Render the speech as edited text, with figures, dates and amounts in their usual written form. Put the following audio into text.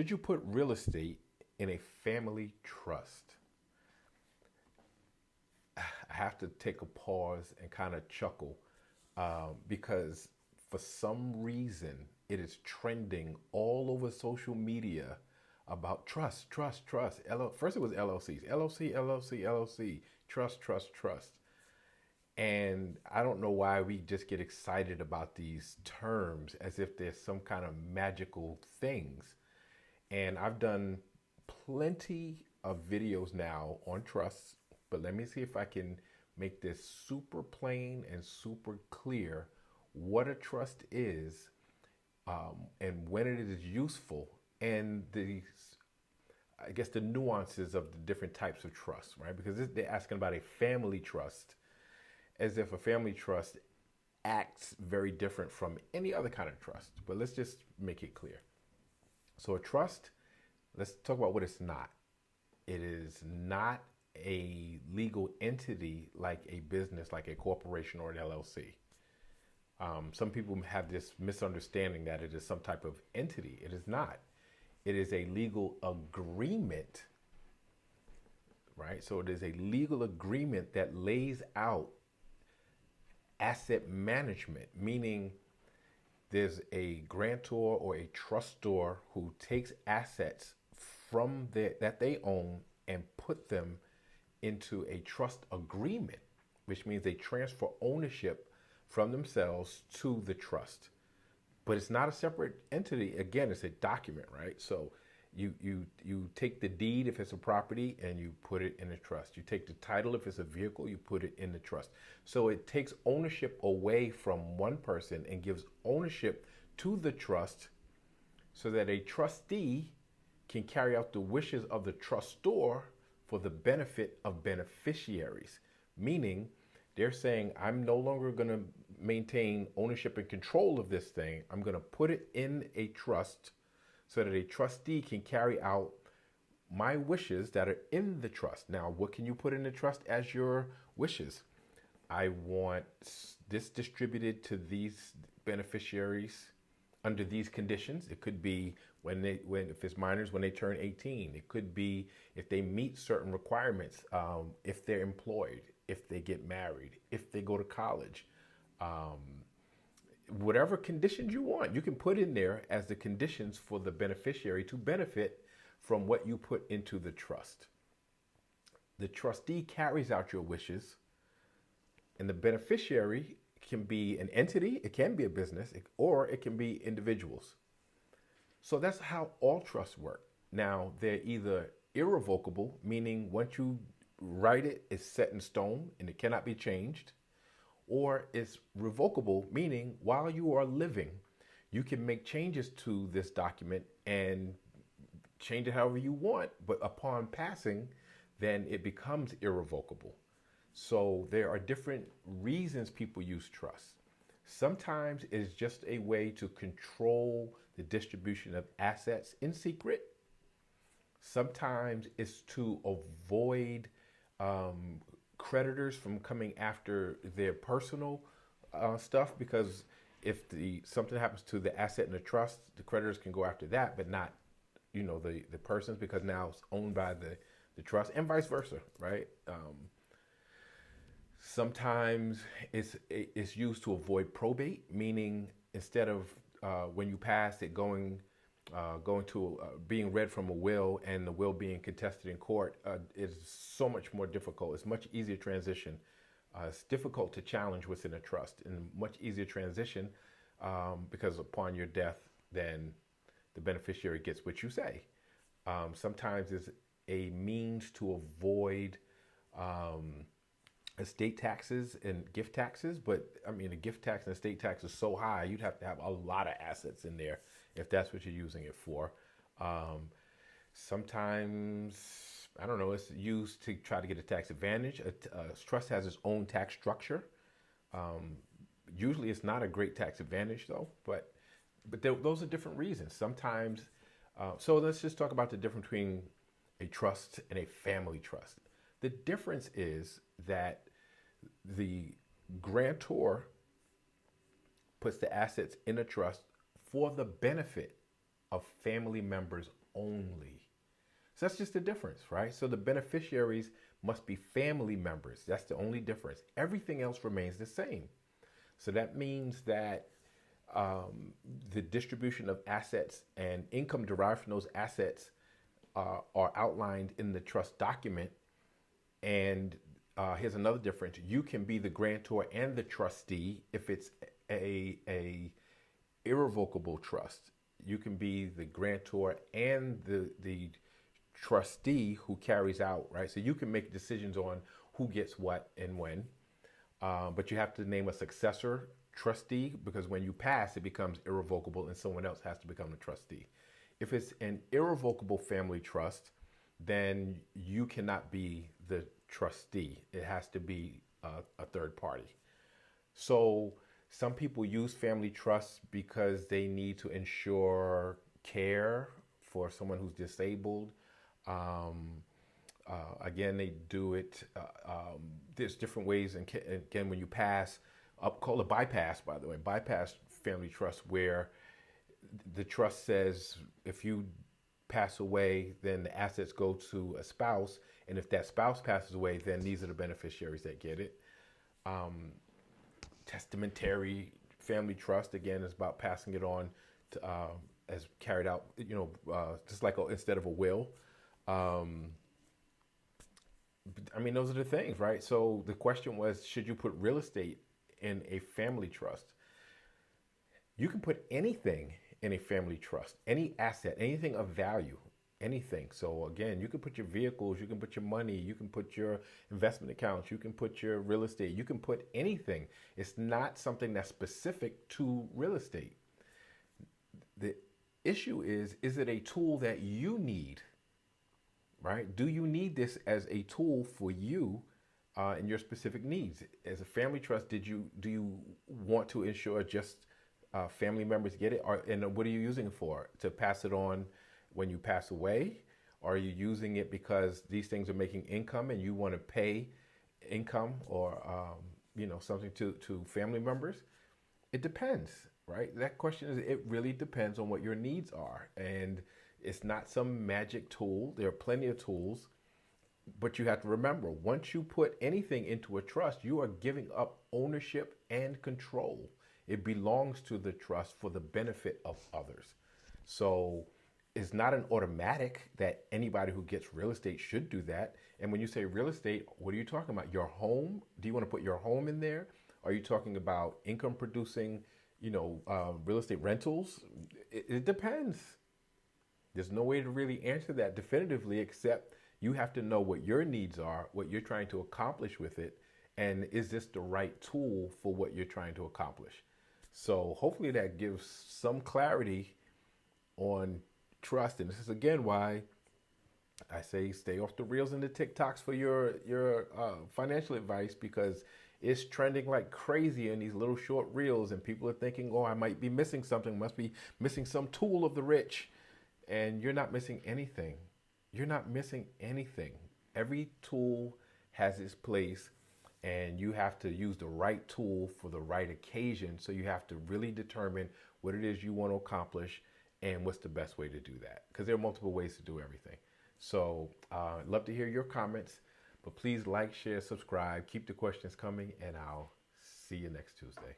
Should you put real estate in a family trust? I have to take a pause and kind of chuckle because for some reason it is trending all over social media about trust, trust, trust. First it was LLCs, LLC, LLC, LLC, trust, trust, trust. And I don't know why we just get excited about these terms as if there's some kind of magical things. And I've done plenty of videos now on trusts, but let me see if I can make this super plain and super clear what a trust is, and when it is useful, and I guess the nuances of the different types of trust, right? Because they're asking about a family trust as if a family trust acts very different from any other kind of trust. But let's just make it clear. So a trust, let's talk about what it's not. It is not a legal entity like a business, like a corporation or an LLC. Some people have this misunderstanding that it is some type of entity. It is not. It is a legal agreement, right? So it is a legal agreement that lays out asset management, meaning there's a grantor or a trustor who takes assets that they own and put them into a trust agreement, which means they transfer ownership from themselves to the trust. But it's not a separate entity. Again, it's a document, right? So you take the deed if it's a property and you put it in a trust. You take the title if it's a vehicle, you put it in the trust. So it takes ownership away from one person and gives ownership to the trust so that a trustee can carry out the wishes of the trustor for the benefit of beneficiaries. Meaning they're saying, I'm no longer going to maintain ownership and control of this thing. I'm going to put it in a trust so that a trustee can carry out my wishes that are in the trust. Now, what can you put in the trust as your wishes? I want this distributed to these beneficiaries under these conditions. It could be if it's minors, when they turn 18. It could be if they meet certain requirements, if they're employed, if they get married, if they go to college. Whatever conditions you want, you can put in there as the conditions for the beneficiary to benefit from what you put into the trust. The trustee carries out your wishes, and the beneficiary can be an entity, it can be a business, or it can be individuals. So that's how all trusts work. Now, they're either irrevocable, meaning once you write it, it's set in stone and it cannot be changed, or it's revocable, meaning while you are living, you can make changes to this document and change it however you want, but upon passing, then it becomes irrevocable. So there are different reasons people use trust. Sometimes it's just a way to control the distribution of assets in secret. Sometimes it's to avoid creditors from coming after their personal stuff, because if something happens to the asset in the trust, the creditors can go after that, but not the persons, because now it's owned by the trust, and vice versa, right? Sometimes it's used to avoid probate, meaning instead of when you pass it going to being read from a will and the will being contested in court, is so much more difficult. It's much easier transition. It's difficult to challenge what's in a trust, and much easier transition because upon your death, then the beneficiary gets what you say. Sometimes it's a means to avoid estate taxes and gift taxes, but I mean, the gift tax and estate tax is so high, you'd have to have a lot of assets in there if that's what you're using it for. Sometimes, I don't know, it's used to try to get a tax advantage. A trust has its own tax structure. Usually it's not a great tax advantage though, but those are different reasons. Sometimes, so let's just talk about the difference between a trust and a family trust. The difference is that the grantor puts the assets in a trust for the benefit of family members only. So that's just the difference, right? So the beneficiaries must be family members. That's the only difference. Everything else remains the same. So that means that the distribution of assets and income derived from those assets are outlined in the trust document. And here's another difference. You can be the grantor and the trustee if it's a irrevocable trust. You can be the grantor and the trustee who carries out, right? So you can make decisions on who gets what and when, but you have to name a successor trustee, because when you pass, it becomes irrevocable and someone else has to become the trustee. If it's an irrevocable family trust, then you cannot be the trustee. It has to be a third party. So some people use family trusts because they need to ensure care for someone who's disabled. Again, they do it. There's different ways. And again, when you pass, called a bypass, by the way, bypass family trust, where the trust says if you pass away, then the assets go to a spouse. And if that spouse passes away, then these are the beneficiaries that get it. Testamentary family trust, again, is about passing it on to, as carried out, just like instead of a will. Those are the things, right? So the question was, should you put real estate in a family trust? You can put anything in a family trust, any asset, anything of value, anything. So again, you can put your vehicles, you can put your money, you can put your investment accounts, you can put your real estate, you can put anything. It's not something that's specific to real estate. The issue is it a tool that you need, right? Do you need this as a tool for you and your specific needs? As a family trust, do you want to ensure just family members get it? And what are you using it for? To pass it on when you pass away? Are you using it because these things are making income and you want to pay income or something to family members? It depends, right? That question is, it really depends on what your needs are. And it's not some magic tool. There are plenty of tools, but you have to remember, once you put anything into a trust, you are giving up ownership and control. It belongs to the trust for the benefit of others. So it's not an automatic that anybody who gets real estate should do that. And when you say real estate, what are you talking about? Your home? Do you want to put your home in there? Are you talking about income producing, real estate rentals? It depends. There's no way to really answer that definitively, except you have to know what your needs are, what you're trying to accomplish with it, and is this the right tool for what you're trying to accomplish? So hopefully that gives some clarity on trust. And this is again why I say stay off the reels and the TikToks for your financial advice, because it's trending like crazy in these little short reels, and people are thinking, oh, I might be missing something, must be missing some tool of the rich. And you're not missing anything. You're not missing anything. Every tool has its place, and you have to use the right tool for the right occasion. So you have to really determine what it is you want to accomplish and what's the best way to do that, because there are multiple ways to do everything. So I'd love to hear your comments, but please like, share, subscribe, keep the questions coming, and I'll see you next Tuesday.